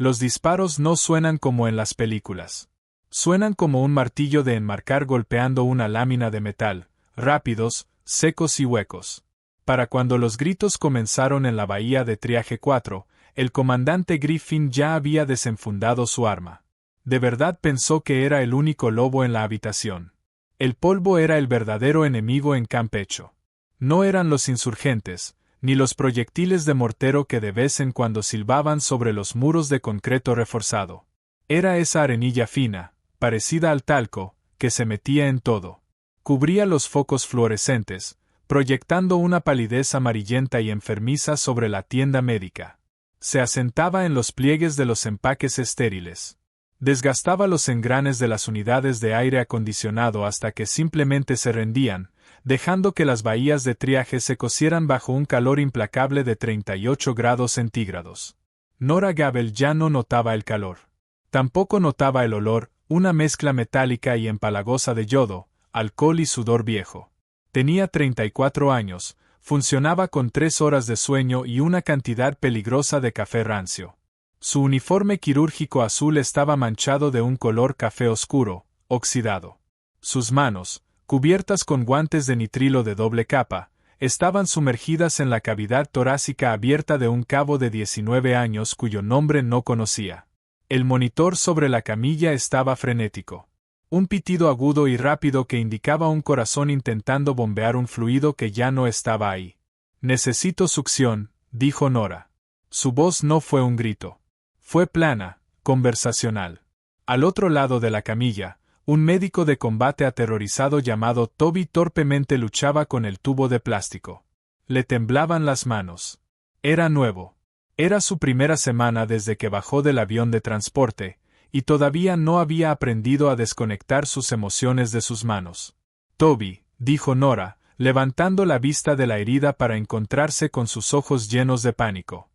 Los disparos no suenan como en las películas. Suenan como un martillo de enmarcar golpeando una lámina de metal, rápidos, secos y huecos. Para cuando los gritos comenzaron en la bahía de Triage 4, el comandante Griffin ya había desenfundado su arma. De verdad pensó que era el único lobo en la habitación. El polvo era el verdadero enemigo en Campecho. No eran los insurgentes, ni los proyectiles de mortero que de vez en cuando silbaban sobre los muros de concreto reforzado. Era esa arenilla fina, parecida al talco, que se metía en todo. Cubría los focos fluorescentes, proyectando una palidez amarillenta y enfermiza sobre la tienda médica. Se asentaba en los pliegues de los empaques estériles. Desgastaba los engranes de las unidades de aire acondicionado hasta que simplemente se rendían, dejando que las bahías de triaje se cocieran bajo un calor implacable de 38 grados centígrados. Nora Gabel ya no notaba el calor. Tampoco notaba el olor, una mezcla metálica y empalagosa de yodo, alcohol y sudor viejo. Tenía 34 años, funcionaba con 3 horas de sueño y una cantidad peligrosa de café rancio. Su uniforme quirúrgico azul estaba manchado de un color café oscuro, oxidado. Sus manos, cubiertas con guantes de nitrilo de doble capa, estaban sumergidas en la cavidad torácica abierta de un cabo de 19 años cuyo nombre no conocía. El monitor sobre la camilla estaba frenético. Un pitido agudo y rápido que indicaba un corazón intentando bombear un fluido que ya no estaba ahí. «Necesito succión», dijo Nora. Su voz no fue un grito. Fue plana, conversacional. Al otro lado de la camilla, un médico de combate aterrorizado llamado Toby torpemente luchaba con el tubo de plástico. Le temblaban las manos. Era nuevo. Era su primera semana desde que bajó del avión de transporte, y todavía no había aprendido a desconectar sus emociones de sus manos. «Toby», dijo Nora, levantando la vista de la herida para encontrarse con sus ojos llenos de pánico.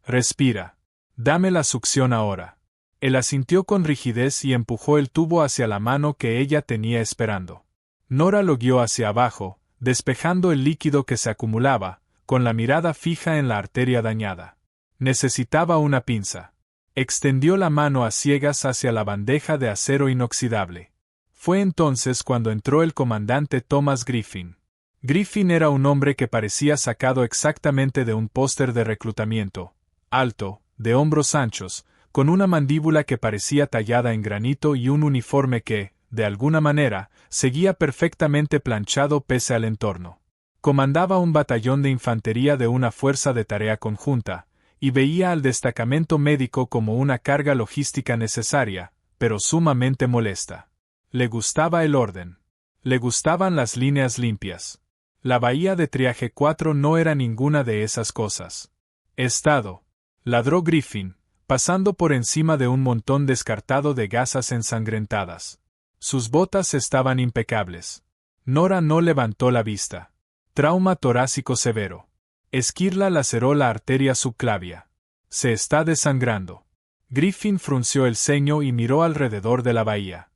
«Respira. Dame la succión ahora». Él asintió con rigidez y empujó el tubo hacia la mano que ella tenía esperando. Nora lo guió hacia abajo, despejando el líquido que se acumulaba, con la mirada fija en la arteria dañada. Necesitaba una pinza. Extendió la mano a ciegas hacia la bandeja de acero inoxidable. Fue entonces cuando entró el comandante Thomas Griffin. Griffin era un hombre que parecía sacado exactamente de un póster de reclutamiento, alto, de hombros anchos, con una mandíbula que parecía tallada en granito y un uniforme que, de alguna manera, seguía perfectamente planchado pese al entorno. Comandaba un batallón de infantería de una fuerza de tarea conjunta, y veía al destacamento médico como una carga logística necesaria, pero sumamente molesta. Le gustaba el orden. Le gustaban las líneas limpias. La bahía de Triage 4 no era ninguna de esas cosas. «Estado», ladró Griffin, pasando por encima de un montón descartado de gasas ensangrentadas. Sus botas estaban impecables. Nora no levantó la vista. Trauma torácico severo. Esquirla laceró la arteria subclavia. Se está desangrando. Griffin frunció el ceño y miró alrededor de la bahía.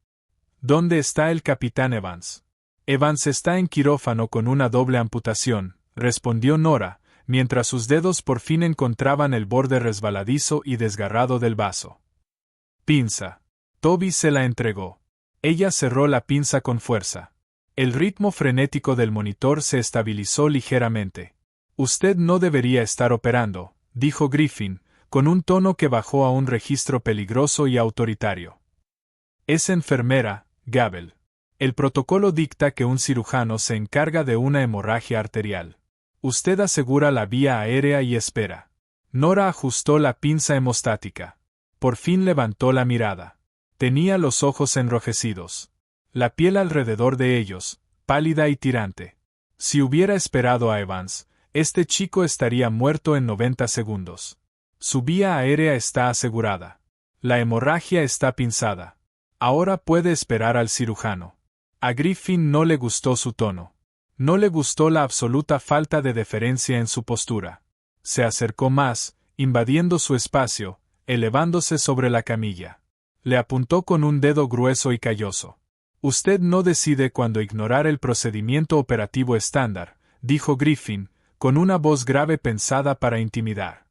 ¿Dónde está el capitán Evans? Evans está en quirófano con una doble amputación, respondió Nora, mientras sus dedos por fin encontraban el borde resbaladizo y desgarrado del vaso. Pinza. Toby se la entregó. Ella cerró la pinza con fuerza. El ritmo frenético del monitor se estabilizó ligeramente. «Usted no debería estar operando», dijo Griffin, con un tono que bajó a un registro peligroso y autoritario. «Es enfermera, Gabel. El protocolo dicta que un cirujano se encarga de una hemorragia arterial. Usted asegura la vía aérea y espera». Nora ajustó la pinza hemostática. Por fin levantó la mirada. Tenía los ojos enrojecidos. La piel alrededor de ellos, pálida y tirante. Si hubiera esperado a Evans, este chico estaría muerto en 90 segundos. Su vía aérea está asegurada. La hemorragia está pinzada. Ahora puede esperar al cirujano. A Griffin no le gustó su tono. No le gustó la absoluta falta de deferencia en su postura. Se acercó más, invadiendo su espacio, elevándose sobre la camilla. Le apuntó con un dedo grueso y calloso. «Usted no decide cuándo ignorar el procedimiento operativo estándar», dijo Griffin, con una voz grave pensada para intimidar.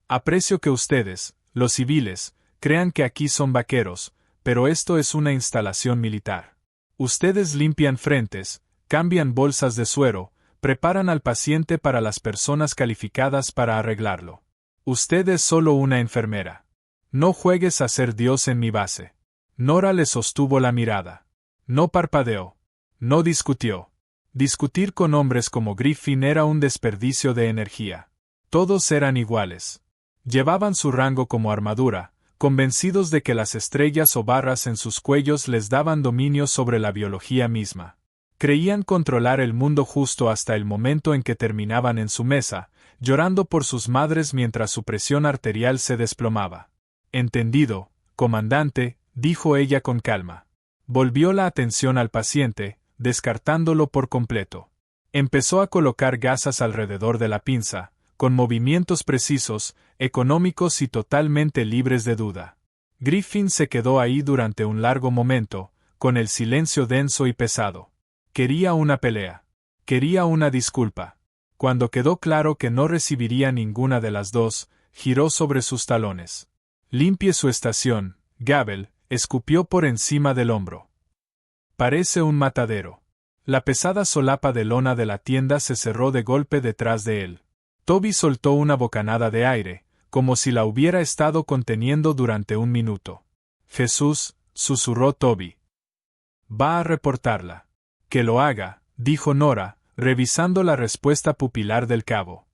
«Aprecio que ustedes, Los civiles, crean que aquí son vaqueros, pero esto es una instalación militar. Ustedes limpian frentes, cambian bolsas de suero, preparan al paciente para las personas calificadas para arreglarlo. Usted es solo una enfermera. No juegues a ser Dios en mi base. Nora le sostuvo la mirada. No parpadeó. No discutió. Discutir con hombres como Griffin era un desperdicio de energía. Todos eran iguales. Llevaban su rango como armadura, convencidos de que las estrellas o barras en sus cuellos les daban dominio sobre la biología misma. Creían controlar el mundo justo hasta el momento en que terminaban en su mesa, llorando por sus madres mientras su presión arterial se desplomaba. Entendido, comandante, dijo ella con calma. Volvió la atención al paciente, descartándolo por completo. Empezó a colocar gasas alrededor de la pinza, con movimientos precisos, económicos y totalmente libres de duda. Griffin se quedó ahí durante un largo momento, con el silencio denso y pesado. Quería una pelea. Quería una disculpa. Cuando quedó claro que no recibiría ninguna de las dos, giró sobre sus talones. Limpie su estación, Gable, escupió por encima del hombro. Parece un matadero. La pesada solapa de lona de la tienda se cerró de golpe detrás de él. Toby soltó una bocanada de aire, como si la hubiera estado conteniendo durante un minuto. Jesús, susurró Toby. Va a reportarla. Que lo haga, dijo Nora, revisando la respuesta pupilar del cabo.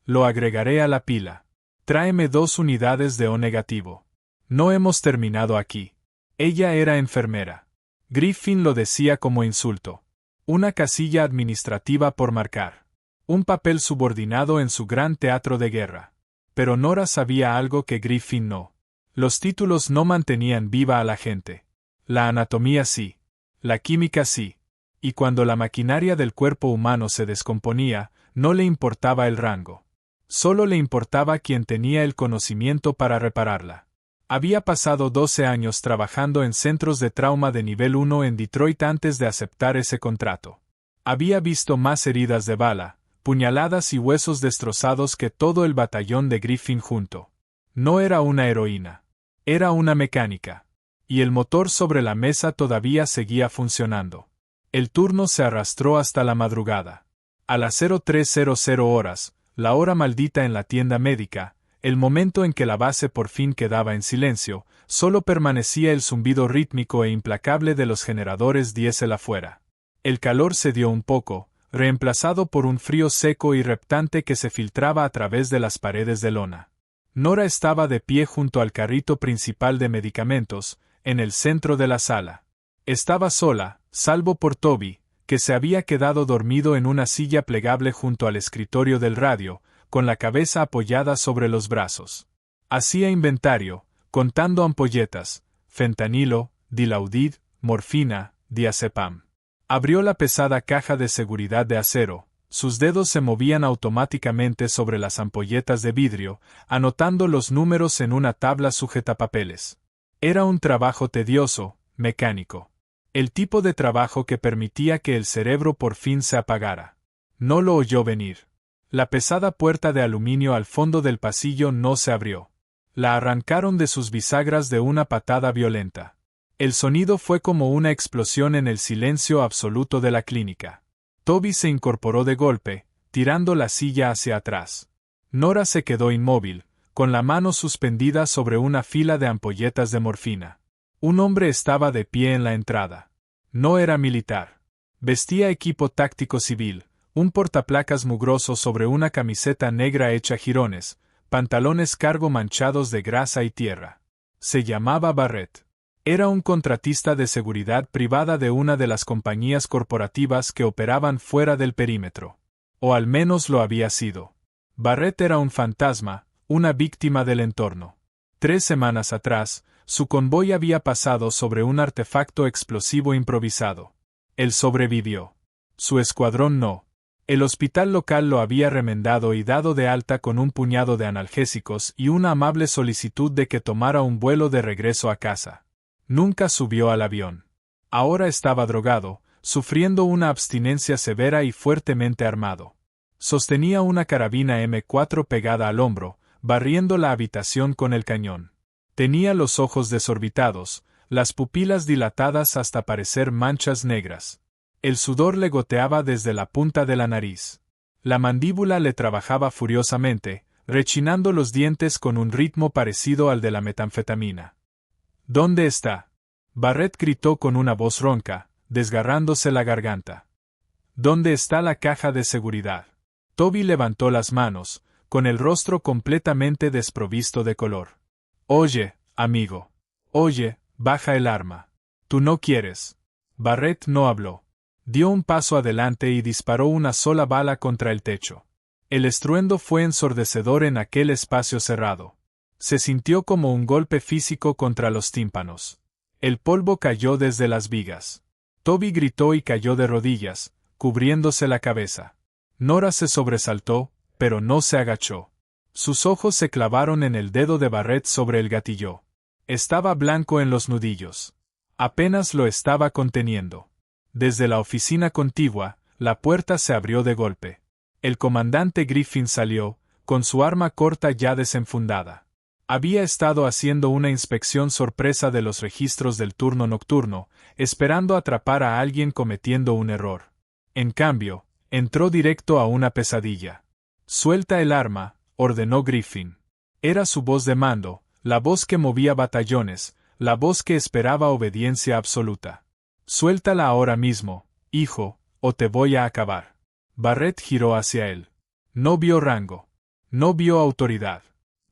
Lo agregaré a la pila. Tráeme 2 unidades de O negativo. No hemos terminado aquí. Ella era enfermera. Griffin lo decía como insulto. Una casilla administrativa por marcar. Un papel subordinado en su gran teatro de guerra. Pero Nora sabía algo que Griffin no. Los títulos no mantenían viva a la gente. La anatomía sí. La química sí. Y cuando la maquinaria del cuerpo humano se descomponía, no le importaba el rango. Solo le importaba quien tenía el conocimiento para repararla. Había pasado 12 años trabajando en centros de trauma de nivel 1 en Detroit antes de aceptar ese contrato. Había visto más heridas de bala, puñaladas y huesos destrozados que todo el batallón de Griffin junto. No era una heroína. Era una mecánica. Y el motor sobre la mesa todavía seguía funcionando. El turno se arrastró hasta la madrugada. A las 03:00 horas, la hora maldita en la tienda médica, el momento en que la base por fin quedaba en silencio, solo permanecía el zumbido rítmico e implacable de los generadores diésel afuera. El calor cedió un poco, reemplazado por un frío seco y reptante que se filtraba a través de las paredes de lona. Nora estaba de pie junto al carrito principal de medicamentos, en el centro de la sala. Estaba sola, salvo por Toby, que se había quedado dormido en una silla plegable junto al escritorio del radio, con la cabeza apoyada sobre los brazos. Hacía inventario, contando ampolletas, fentanilo, dilaudid, morfina, diazepam. Abrió la pesada caja de seguridad de acero. Sus dedos se movían automáticamente sobre las ampolletas de vidrio, anotando los números en una tabla sujetapapeles. Era un trabajo tedioso, mecánico. El tipo de trabajo que permitía que el cerebro por fin se apagara. No lo oyó venir. La pesada puerta de aluminio al fondo del pasillo no se abrió. La arrancaron de sus bisagras de una patada violenta. El sonido fue como una explosión en el silencio absoluto de la clínica. Toby se incorporó de golpe, tirando la silla hacia atrás. Nora se quedó inmóvil, con la mano suspendida sobre una fila de ampolletas de morfina. Un hombre estaba de pie en la entrada. No era militar. Vestía equipo táctico civil, un portaplacas mugroso sobre una camiseta negra hecha jirones, pantalones cargo manchados de grasa y tierra. Se llamaba Barrett. Era un contratista de seguridad privada de una de las compañías corporativas que operaban fuera del perímetro. O al menos lo había sido. Barrett era un fantasma, una víctima del entorno. 3 semanas atrás, su convoy había pasado sobre un artefacto explosivo improvisado. Él sobrevivió. Su escuadrón no. El hospital local lo había remendado y dado de alta con un puñado de analgésicos y una amable solicitud de que tomara un vuelo de regreso a casa. Nunca subió al avión. Ahora estaba drogado, sufriendo una abstinencia severa y fuertemente armado. Sostenía una carabina M4 pegada al hombro, barriendo la habitación con el cañón. Tenía los ojos desorbitados, las pupilas dilatadas hasta parecer manchas negras. El sudor le goteaba desde la punta de la nariz. La mandíbula le trabajaba furiosamente, rechinando los dientes con un ritmo parecido al de la metanfetamina. ¿Dónde está? Barrett gritó con una voz ronca, desgarrándose la garganta. ¿Dónde está la caja de seguridad? Toby levantó las manos, con el rostro completamente desprovisto de color. Oye, amigo. Oye, baja el arma. Tú no quieres. Barrett no habló. Dio un paso adelante y disparó una sola bala contra el techo. El estruendo fue ensordecedor en aquel espacio cerrado. Se sintió como un golpe físico contra los tímpanos. El polvo cayó desde las vigas. Toby gritó y cayó de rodillas, cubriéndose la cabeza. Nora se sobresaltó, pero no se agachó. Sus ojos se clavaron en el dedo de Barrett sobre el gatillo. Estaba blanco en los nudillos. Apenas lo estaba conteniendo. Desde la oficina contigua, la puerta se abrió de golpe. El comandante Griffin salió, con su arma corta ya desenfundada. Había estado haciendo una inspección sorpresa de los registros del turno nocturno, esperando atrapar a alguien cometiendo un error. En cambio, entró directo a una pesadilla. «Suelta el arma», ordenó Griffin. Era su voz de mando, la voz que movía batallones, la voz que esperaba obediencia absoluta. «Suéltala ahora mismo, hijo, o te voy a acabar». Barrett giró hacia él. No vio rango. No vio autoridad.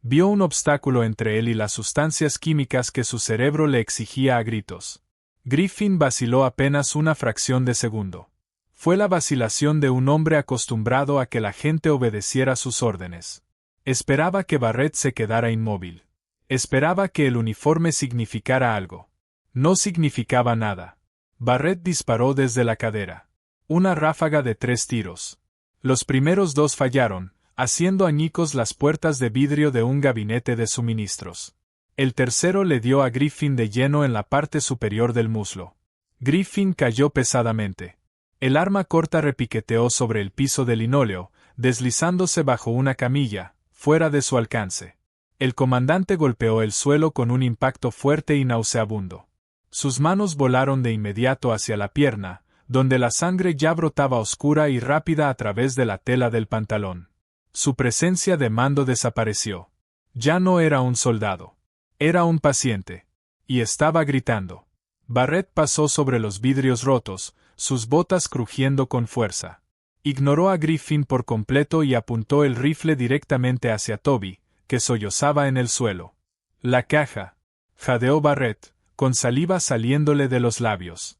Vio un obstáculo entre él y las sustancias químicas que su cerebro le exigía a gritos. Griffin vaciló apenas una fracción de segundo. Fue la vacilación de un hombre acostumbrado a que la gente obedeciera sus órdenes. Esperaba que Barrett se quedara inmóvil. Esperaba que el uniforme significara algo. No significaba nada. Barrett disparó desde la cadera. Una ráfaga de 3 tiros. Los primeros 2 fallaron, haciendo añicos las puertas de vidrio de un gabinete de suministros. El tercero le dio a Griffin de lleno en la parte superior del muslo. Griffin cayó pesadamente. El arma corta repiqueteó sobre el piso de linóleo, deslizándose bajo una camilla, fuera de su alcance. El comandante golpeó el suelo con un impacto fuerte y nauseabundo. Sus manos volaron de inmediato hacia la pierna, donde la sangre ya brotaba oscura y rápida a través de la tela del pantalón. Su presencia de mando desapareció. Ya no era un soldado. Era un paciente. Y estaba gritando. Barrett pasó sobre los vidrios rotos, sus botas crujiendo con fuerza. Ignoró a Griffin por completo y apuntó el rifle directamente hacia Toby, que sollozaba en el suelo. «La caja», jadeó Barrett, con saliva saliéndole de los labios.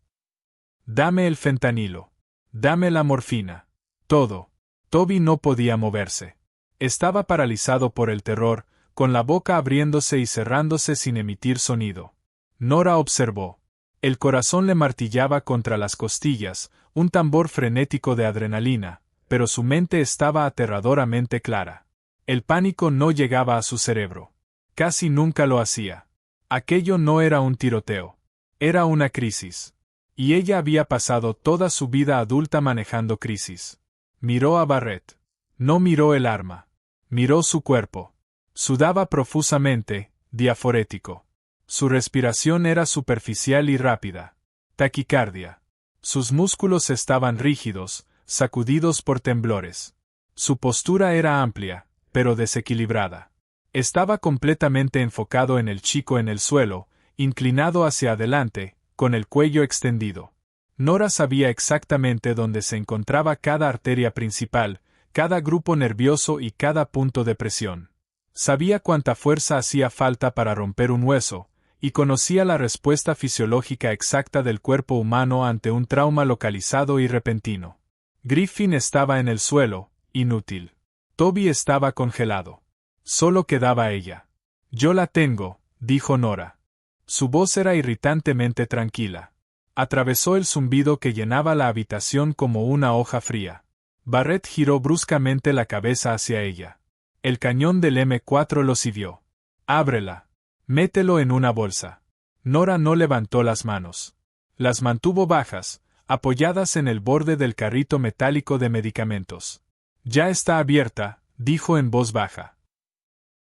«Dame el fentanilo. Dame la morfina. Todo». Toby no podía moverse. Estaba paralizado por el terror, con la boca abriéndose y cerrándose sin emitir sonido. Nora observó. El corazón le martillaba contra las costillas, un tambor frenético de adrenalina, pero su mente estaba aterradoramente clara. El pánico no llegaba a su cerebro. Casi nunca lo hacía. Aquello no era un tiroteo. Era una crisis. Y ella había pasado toda su vida adulta manejando crisis. Miró a Barrett. No miró el arma. Miró su cuerpo. Sudaba profusamente, diaforético. Su respiración era superficial y rápida. Taquicardia. Sus músculos estaban rígidos, sacudidos por temblores. Su postura era amplia, pero desequilibrada. Estaba completamente enfocado en el chico en el suelo, inclinado hacia adelante, con el cuello extendido. Nora sabía exactamente dónde se encontraba cada arteria principal, cada grupo nervioso y cada punto de presión. Sabía cuánta fuerza hacía falta para romper un hueso, y conocía la respuesta fisiológica exacta del cuerpo humano ante un trauma localizado y repentino. Griffin estaba en el suelo, inútil. Toby estaba congelado. Solo quedaba ella. «Yo la tengo», dijo Nora. Su voz era irritantemente tranquila. Atravesó el zumbido que llenaba la habitación como una hoja fría. Barrett giró bruscamente la cabeza hacia ella. El cañón del M4 lo siguió. «Ábrela. Mételo en una bolsa». Nora no levantó las manos. Las mantuvo bajas, apoyadas en el borde del carrito metálico de medicamentos. «Ya está abierta», dijo en voz baja.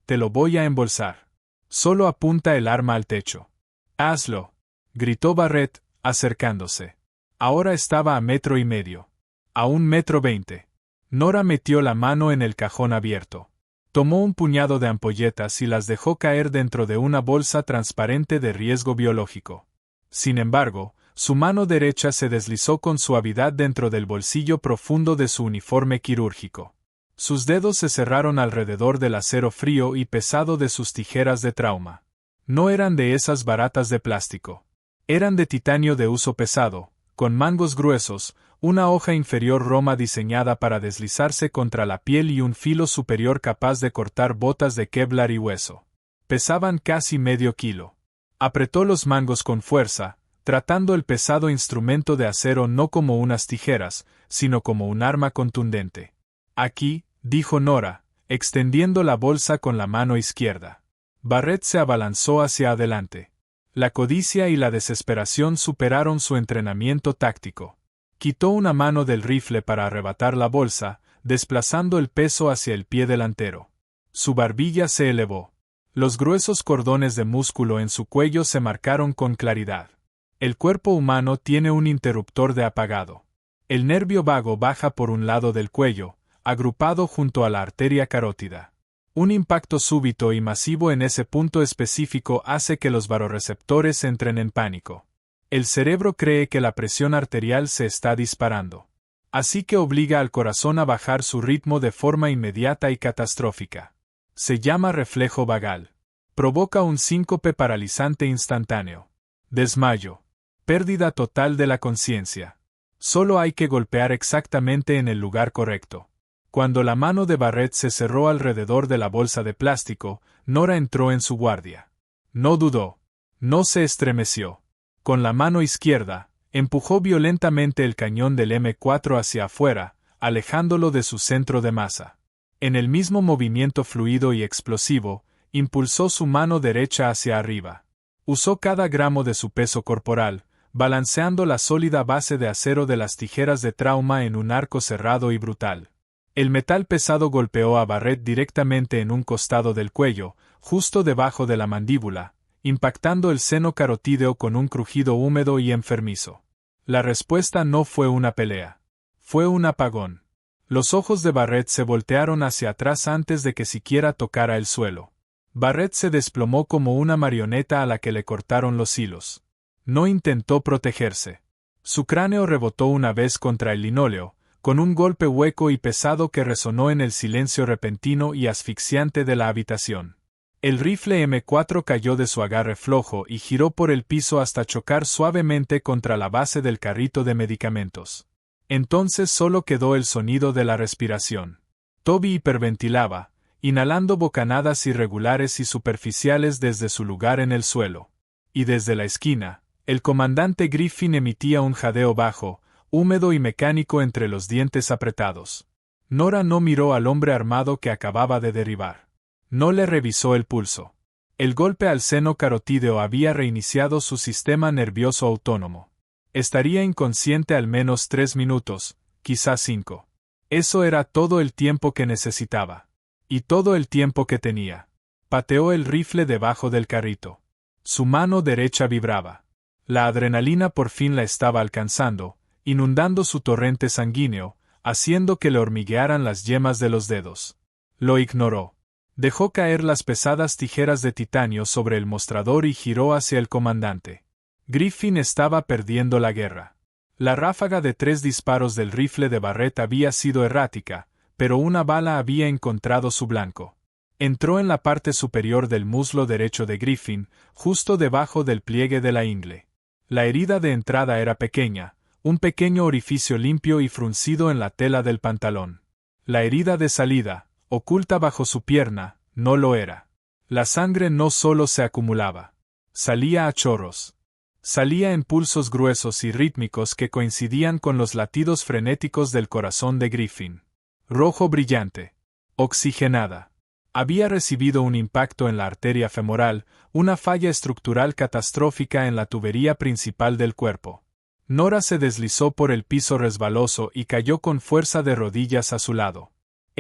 Te lo voy a embolsar. Solo apunta el arma al techo. Hazlo, gritó Barrett, acercándose. Ahora estaba a 1,5 metros. A 1,20 metros. Nora metió la mano en el cajón abierto. Tomó un puñado de ampolletas y las dejó caer dentro de una bolsa transparente de riesgo biológico. Sin embargo, su mano derecha se deslizó con suavidad dentro del bolsillo profundo de su uniforme quirúrgico. Sus dedos se cerraron alrededor del acero frío y pesado de sus tijeras de trauma. No eran de esas baratas de plástico. Eran de titanio de uso pesado, con mangos gruesos, una hoja inferior roma diseñada para deslizarse contra la piel y un filo superior capaz de cortar botas de Kevlar y hueso. Pesaban casi medio kilo. Apretó los mangos con fuerza, tratando el pesado instrumento de acero no como unas tijeras, sino como un arma contundente. Aquí, dijo Nora, extendiendo la bolsa con la mano izquierda. Barrett se abalanzó hacia adelante. La codicia y la desesperación superaron su entrenamiento táctico. Quitó una mano del rifle para arrebatar la bolsa, desplazando el peso hacia el pie delantero. Su barbilla se elevó. Los gruesos cordones de músculo en su cuello se marcaron con claridad. El cuerpo humano tiene un interruptor de apagado. El nervio vago baja por un lado del cuello, agrupado junto a la arteria carótida. Un impacto súbito y masivo en ese punto específico hace que los vasoreceptores entren en pánico. El cerebro cree que la presión arterial se está disparando. Así que obliga al corazón a bajar su ritmo de forma inmediata y catastrófica. Se llama reflejo vagal. Provoca un síncope paralizante instantáneo. Desmayo. Pérdida total de la conciencia. Solo hay que golpear exactamente en el lugar correcto. Cuando la mano de Barrett se cerró alrededor de la bolsa de plástico, Nora entró en su guardia. No dudó. No se estremeció. Con la mano izquierda, empujó violentamente el cañón del M4 hacia afuera, alejándolo de su centro de masa. En el mismo movimiento fluido y explosivo, impulsó su mano derecha hacia arriba. Usó cada gramo de su peso corporal, balanceando la sólida base de acero de las tijeras de trauma en un arco cerrado y brutal. El metal pesado golpeó a Barrett directamente en un costado del cuello, justo debajo de la mandíbula, impactando el seno carotídeo con un crujido húmedo y enfermizo. La respuesta no fue una pelea. Fue un apagón. Los ojos de Barrett se voltearon hacia atrás antes de que siquiera tocara el suelo. Barrett se desplomó como una marioneta a la que le cortaron los hilos. No intentó protegerse. Su cráneo rebotó una vez contra el linóleo, con un golpe hueco y pesado que resonó en el silencio repentino y asfixiante de la habitación. El rifle M4 cayó de su agarre flojo y giró por el piso hasta chocar suavemente contra la base del carrito de medicamentos. Entonces solo quedó el sonido de la respiración. Toby hiperventilaba, inhalando bocanadas irregulares y superficiales desde su lugar en el suelo. Y desde la esquina, el comandante Griffin emitía un jadeo bajo, húmedo y mecánico entre los dientes apretados. Nora no miró al hombre armado que acababa de derribar. No le revisó el pulso. El golpe al seno carotídeo había reiniciado su sistema nervioso autónomo. Estaría inconsciente al menos 3 minutos, quizás 5. Eso era todo el tiempo que necesitaba. Y todo el tiempo que tenía. Pateó el rifle debajo del carrito. Su mano derecha vibraba. La adrenalina por fin la estaba alcanzando, inundando su torrente sanguíneo, haciendo que le hormiguearan las yemas de los dedos. Lo ignoró. Dejó caer las pesadas tijeras de titanio sobre el mostrador y giró hacia el comandante. Griffin estaba perdiendo la guerra. La ráfaga de 3 disparos del rifle de Barrett había sido errática, pero una bala había encontrado su blanco. Entró en la parte superior del muslo derecho de Griffin, justo debajo del pliegue de la ingle. La herida de entrada era pequeña, un pequeño orificio limpio y fruncido en la tela del pantalón. La herida de salida, oculta bajo su pierna, no lo era. La sangre no solo se acumulaba. Salía a chorros. Salía en pulsos gruesos y rítmicos que coincidían con los latidos frenéticos del corazón de Griffin. Rojo brillante. Oxigenada. Había recibido un impacto en la arteria femoral, una falla estructural catastrófica en la tubería principal del cuerpo. Nora se deslizó por el piso resbaloso y cayó con fuerza de rodillas a su lado.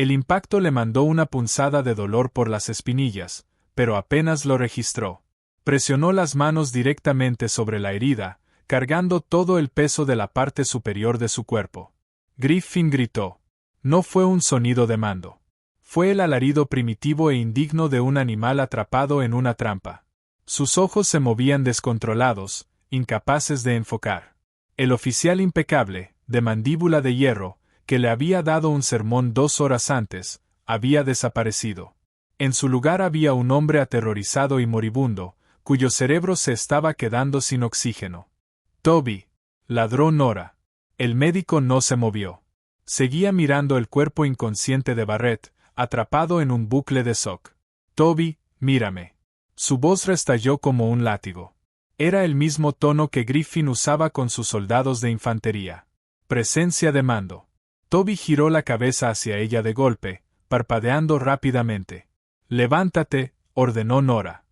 El impacto le mandó una punzada de dolor por las espinillas, pero apenas lo registró. Presionó las manos directamente sobre la herida, cargando todo el peso de la parte superior de su cuerpo. Griffin gritó. No fue un sonido de mando. Fue el alarido primitivo e indigno de un animal atrapado en una trampa. Sus ojos se movían descontrolados, incapaces de enfocar. El oficial impecable, de mandíbula de hierro, que le había dado un sermón 2 horas antes, había desaparecido. En su lugar había un hombre aterrorizado y moribundo, cuyo cerebro se estaba quedando sin oxígeno. Toby, ladró Nora. El médico no se movió. Seguía mirando el cuerpo inconsciente de Barrett, atrapado en un bucle de shock. Toby, mírame. Su voz restalló como un látigo. Era el mismo tono que Griffin usaba con sus soldados de infantería. Presencia de mando. Toby giró la cabeza hacia ella de golpe, parpadeando rápidamente. Levántate, ordenó Nora.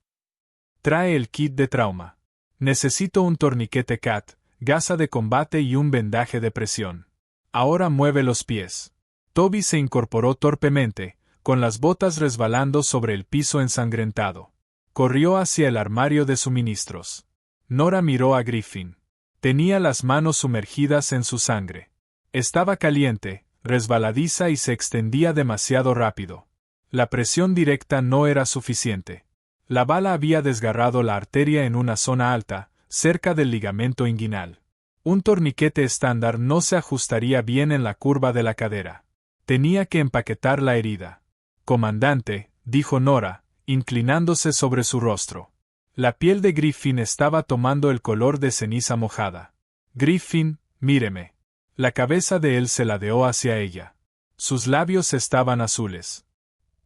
Trae el kit de trauma. Necesito un torniquete CAT, gasa de combate y un vendaje de presión. Ahora mueve los pies. Toby se incorporó torpemente, con las botas resbalando sobre el piso ensangrentado. Corrió hacia el armario de suministros. Nora miró a Griffin. Tenía las manos sumergidas en su sangre. Estaba caliente, resbaladiza y se extendía demasiado rápido. La presión directa no era suficiente. La bala había desgarrado la arteria en una zona alta, cerca del ligamento inguinal. Un torniquete estándar no se ajustaría bien en la curva de la cadera. Tenía que empaquetar la herida. Comandante, dijo Nora, inclinándose sobre su rostro. La piel de Griffin estaba tomando el color de ceniza mojada. Griffin, míreme. La cabeza de él se ladeó hacia ella. Sus labios estaban azules.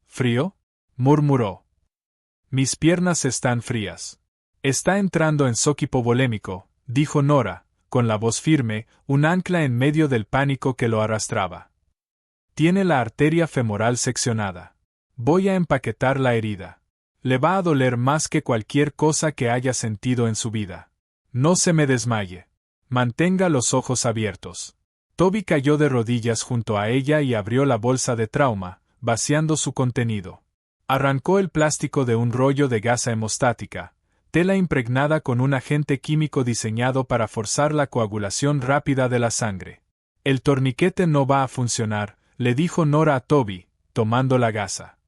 ¿Frío?, murmuró. Mis piernas están frías. Está entrando en shock hipovolémico, dijo Nora, con la voz firme, un ancla en medio del pánico que lo arrastraba. Tiene la arteria femoral seccionada. Voy a empaquetar la herida. Le va a doler más que cualquier cosa que haya sentido en su vida. No se me desmaye. Mantenga los ojos abiertos. Toby cayó de rodillas junto a ella y abrió la bolsa de trauma, vaciando su contenido. Arrancó el plástico de un rollo de gasa hemostática, tela impregnada con un agente químico diseñado para forzar la coagulación rápida de la sangre. El torniquete no va a funcionar, le dijo Nora a Toby, tomando la gasa.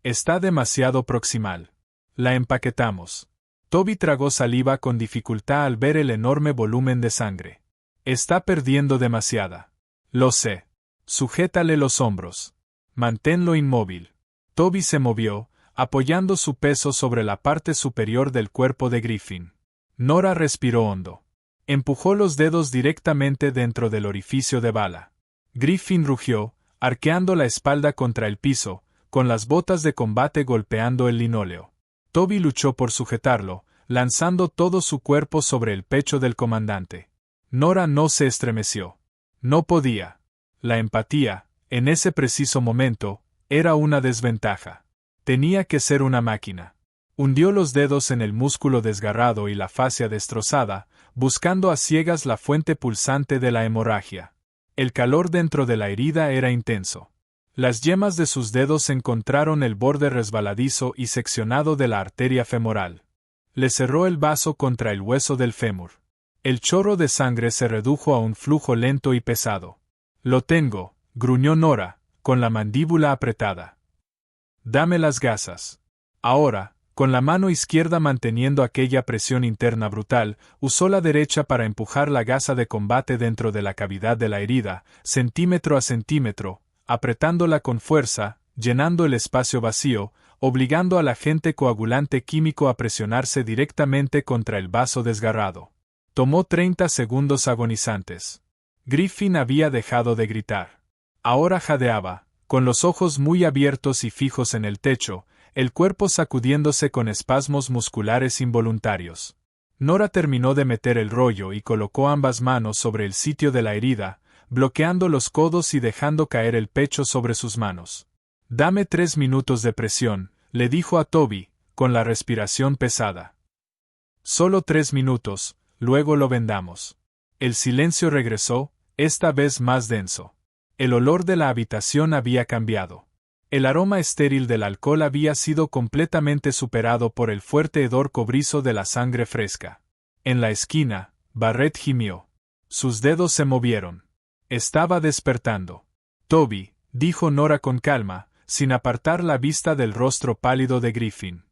Está demasiado proximal. La empaquetamos. Toby tragó saliva con dificultad al ver el enorme volumen de sangre. Está perdiendo demasiada. Lo sé. Sujétale los hombros. Manténlo inmóvil. Toby se movió, apoyando su peso sobre la parte superior del cuerpo de Griffin. Nora respiró hondo. Empujó los dedos directamente dentro del orificio de bala. Griffin rugió, arqueando la espalda contra el piso, con las botas de combate golpeando el linóleo. Toby luchó por sujetarlo, lanzando todo su cuerpo sobre el pecho del comandante. Nora no se estremeció. No podía. La empatía, en ese preciso momento, era una desventaja. Tenía que ser una máquina. Hundió los dedos en el músculo desgarrado y la fascia destrozada, buscando a ciegas la fuente pulsante de la hemorragia. El calor dentro de la herida era intenso. Las yemas de sus dedos encontraron el borde resbaladizo y seccionado de la arteria femoral. Le cerró el vaso contra el hueso del fémur. El chorro de sangre se redujo a un flujo lento y pesado. Lo tengo, gruñó Nora, con la mandíbula apretada. Dame las gasas. Ahora, con la mano izquierda manteniendo aquella presión interna brutal, usó la derecha para empujar la gasa de combate dentro de la cavidad de la herida, centímetro a centímetro, apretándola con fuerza, llenando el espacio vacío, obligando al agente coagulante químico a presionarse directamente contra el vaso desgarrado. Tomó 30 segundos agonizantes. Griffin había dejado de gritar. Ahora jadeaba, con los ojos muy abiertos y fijos en el techo, el cuerpo sacudiéndose con espasmos musculares involuntarios. Nora terminó de meter el rollo y colocó ambas manos sobre el sitio de la herida, bloqueando los codos y dejando caer el pecho sobre sus manos. Dame 3 minutos de presión, le dijo a Toby, con la respiración pesada. Solo 3 minutos, luego lo vendamos. El silencio regresó, esta vez más denso. El olor de la habitación había cambiado. El aroma estéril del alcohol había sido completamente superado por el fuerte hedor cobrizo de la sangre fresca. En la esquina, Barrett gimió. Sus dedos se movieron. Estaba despertando. Toby, dijo Nora con calma, sin apartar la vista del rostro pálido de Griffin.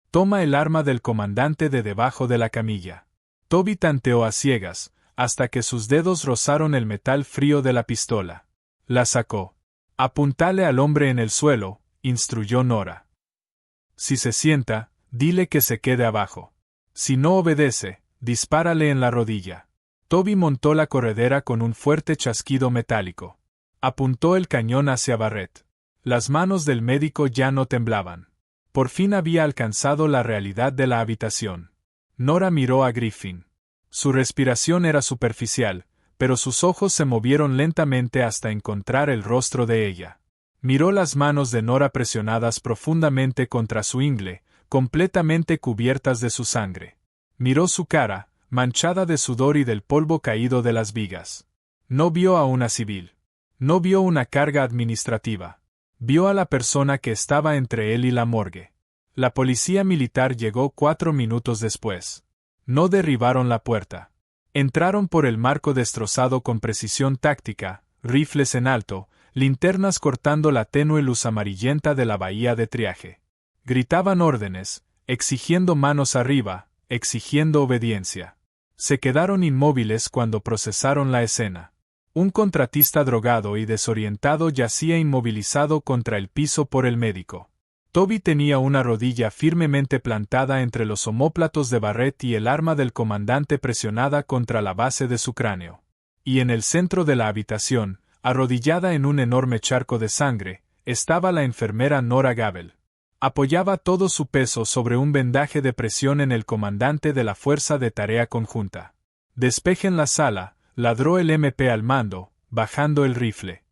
Toma el arma del comandante de debajo de la camilla. Toby tanteó a ciegas, hasta que sus dedos rozaron el metal frío de la pistola. La sacó. Apuntale al hombre en el suelo, instruyó Nora. Si se sienta, dile que se quede abajo. Si no obedece, dispárale en la rodilla. Toby montó la corredera con un fuerte chasquido metálico. Apuntó el cañón hacia Barrett. Las manos del médico ya no temblaban. Por fin había alcanzado la realidad de la habitación. Nora miró a Griffin. Su respiración era superficial, pero sus ojos se movieron lentamente hasta encontrar el rostro de ella. Miró las manos de Nora presionadas profundamente contra su ingle, completamente cubiertas de su sangre. Miró su cara, manchada de sudor y del polvo caído de las vigas. No vio a una civil. No vio una carga administrativa. Vio a la persona que estaba entre él y la morgue. La policía militar llegó 4 minutos después. No derribaron la puerta. Entraron por el marco destrozado con precisión táctica, rifles en alto, linternas cortando la tenue luz amarillenta de la bahía de triaje. Gritaban órdenes, exigiendo manos arriba, exigiendo obediencia. Se quedaron inmóviles cuando procesaron la escena. Un contratista drogado y desorientado yacía inmovilizado contra el piso por el médico. Toby tenía una rodilla firmemente plantada entre los omóplatos de Barrett y el arma del comandante presionada contra la base de su cráneo. Y en el centro de la habitación, arrodillada en un enorme charco de sangre, estaba la enfermera Nora Gabel. Apoyaba todo su peso sobre un vendaje de presión en el comandante de la Fuerza de Tarea Conjunta. «Despejen la sala», ladró el MP al mando, bajando el rifle.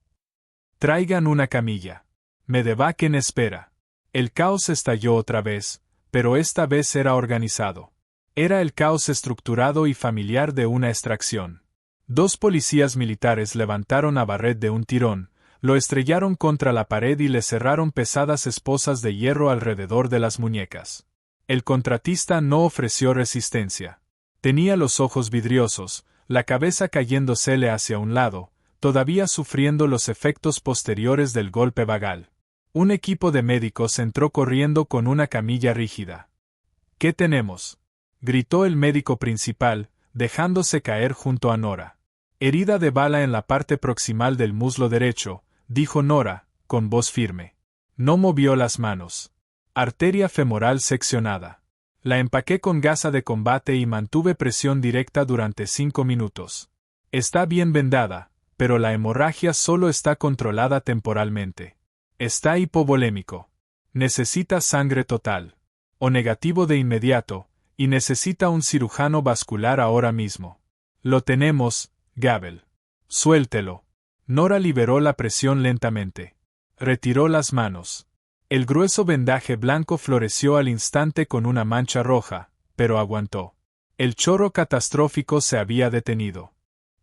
«Traigan una camilla. Medevac en espera». El caos estalló otra vez, pero esta vez era organizado. Era el caos estructurado y familiar de una extracción. 2 policías militares levantaron a Barrett de un tirón, lo estrellaron contra la pared y le cerraron pesadas esposas de hierro alrededor de las muñecas. El contratista no ofreció resistencia. Tenía los ojos vidriosos, la cabeza cayéndosele hacia un lado, todavía sufriendo los efectos posteriores del golpe vagal. Un equipo de médicos entró corriendo con una camilla rígida. «¿Qué tenemos?», gritó el médico principal, dejándose caer junto a Nora. «Herida de bala en la parte proximal del muslo derecho», dijo Nora, con voz firme. No movió las manos. «Arteria femoral seccionada. La empaqué con gasa de combate y mantuve presión directa durante 5 minutos. Está bien vendada, pero la hemorragia solo está controlada temporalmente. Está hipovolémico. Necesita sangre total. O negativo de inmediato, y necesita un cirujano vascular ahora mismo. Lo tenemos, Gabel. Suéltelo». Nora liberó la presión lentamente. Retiró las manos. El grueso vendaje blanco floreció al instante con una mancha roja, pero aguantó. El chorro catastrófico se había detenido.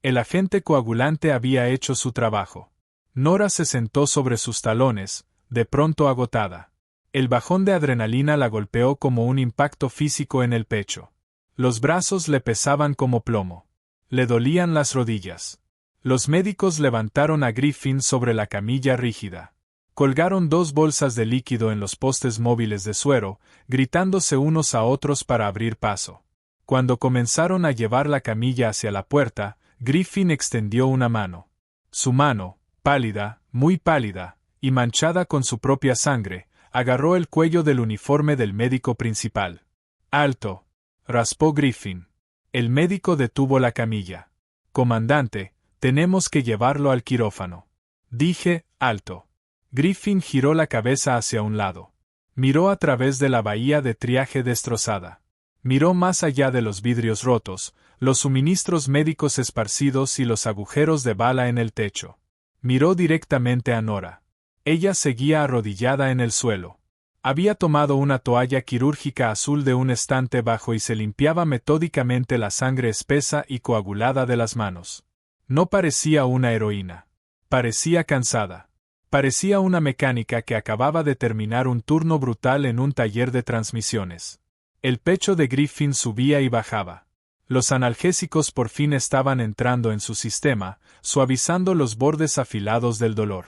El agente coagulante había hecho su trabajo. Nora se sentó sobre sus talones, de pronto agotada. El bajón de adrenalina la golpeó como un impacto físico en el pecho. Los brazos le pesaban como plomo. Le dolían las rodillas. Los médicos levantaron a Griffin sobre la camilla rígida. Colgaron 2 bolsas de líquido en los postes móviles de suero, gritándose unos a otros para abrir paso. Cuando comenzaron a llevar la camilla hacia la puerta, Griffin extendió una mano. Su mano, pálida, muy pálida, y manchada con su propia sangre, agarró el cuello del uniforme del médico principal. «Alto», raspó Griffin. El médico detuvo la camilla. «Comandante, tenemos que llevarlo al quirófano». Dije, «alto». Griffin giró la cabeza hacia un lado. Miró a través de la bahía de triaje destrozada. Miró más allá de los vidrios rotos, los suministros médicos esparcidos y los agujeros de bala en el techo. Miró directamente a Nora. Ella seguía arrodillada en el suelo. Había tomado una toalla quirúrgica azul de un estante bajo y se limpiaba metódicamente la sangre espesa y coagulada de las manos. No parecía una heroína. Parecía cansada. Parecía una mecánica que acababa de terminar un turno brutal en un taller de transmisiones. El pecho de Griffin subía y bajaba. Los analgésicos por fin estaban entrando en su sistema, suavizando los bordes afilados del dolor.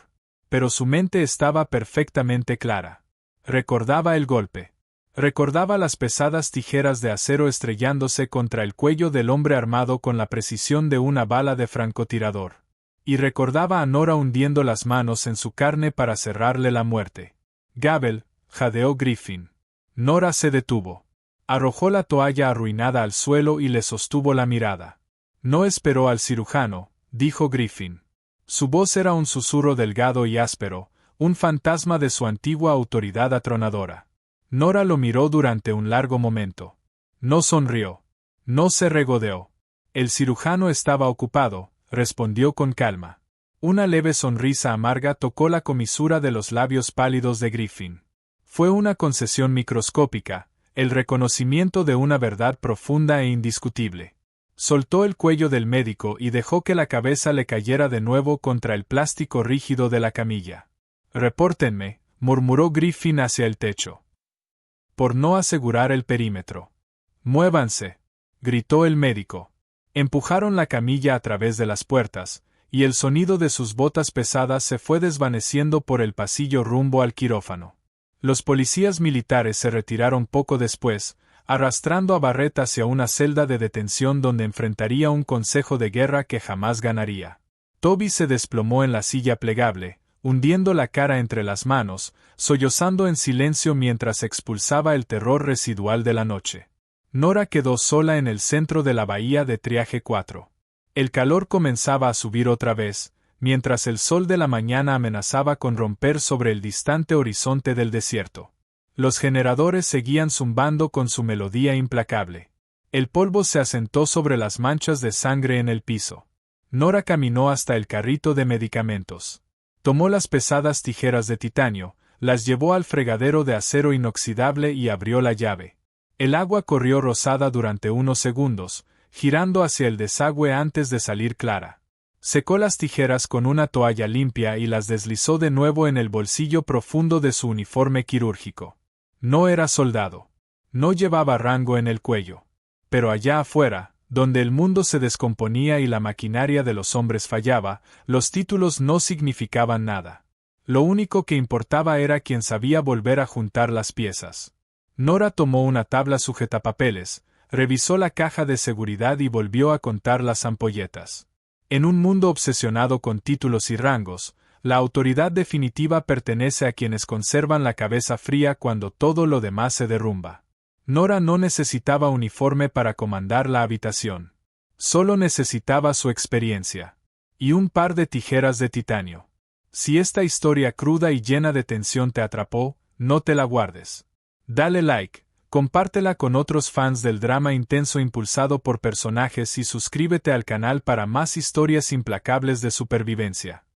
Pero su mente estaba perfectamente clara. Recordaba el golpe. Recordaba las pesadas tijeras de acero estrellándose contra el cuello del hombre armado con la precisión de una bala de francotirador. Y recordaba a Nora hundiendo las manos en su carne para cerrarle la muerte. Gabel, jadeó Griffin. Nora se detuvo. Arrojó la toalla arruinada al suelo y le sostuvo la mirada. No esperó al cirujano, dijo Griffin. Su voz era un susurro delgado y áspero, un fantasma de su antigua autoridad atronadora. Nora lo miró durante un largo momento. No sonrió. No se regodeó. El cirujano estaba ocupado, respondió con calma. Una leve sonrisa amarga tocó la comisura de los labios pálidos de Griffin. Fue una concesión microscópica, el reconocimiento de una verdad profunda e indiscutible. Soltó el cuello del médico y dejó que la cabeza le cayera de nuevo contra el plástico rígido de la camilla. «Repórtenme», murmuró Griffin hacia el techo. «Por no asegurar el perímetro». «Muévanse», gritó el médico. Empujaron la camilla a través de las puertas, y el sonido de sus botas pesadas se fue desvaneciendo por el pasillo rumbo al quirófano. Los policías militares se retiraron poco después, arrastrando a Barrett hacia una celda de detención donde enfrentaría un consejo de guerra que jamás ganaría. Toby se desplomó en la silla plegable, hundiendo la cara entre las manos, sollozando en silencio mientras expulsaba el terror residual de la noche. Nora quedó sola en el centro de la bahía de Triaje 4. El calor comenzaba a subir otra vez, mientras el sol de la mañana amenazaba con romper sobre el distante horizonte del desierto. Los generadores seguían zumbando con su melodía implacable. El polvo se asentó sobre las manchas de sangre en el piso. Nora caminó hasta el carrito de medicamentos. Tomó las pesadas tijeras de titanio, las llevó al fregadero de acero inoxidable y abrió la llave. El agua corrió rosada durante unos segundos, girando hacia el desagüe antes de salir clara. Secó las tijeras con una toalla limpia y las deslizó de nuevo en el bolsillo profundo de su uniforme quirúrgico. No era soldado. No llevaba rango en el cuello. Pero allá afuera, donde el mundo se descomponía y la maquinaria de los hombres fallaba, los títulos no significaban nada. Lo único que importaba era quién sabía volver a juntar las piezas. Nora tomó una tabla sujetapapeles, revisó la caja de seguridad y volvió a contar las ampolletas. En un mundo obsesionado con títulos y rangos, la autoridad definitiva pertenece a quienes conservan la cabeza fría cuando todo lo demás se derrumba. Nora no necesitaba uniforme para comandar la habitación. Solo necesitaba su experiencia. Y un par de tijeras de titanio. Si esta historia cruda y llena de tensión te atrapó, no te la guardes. Dale like, compártela con otros fans del drama intenso impulsado por personajes y suscríbete al canal para más historias implacables de supervivencia.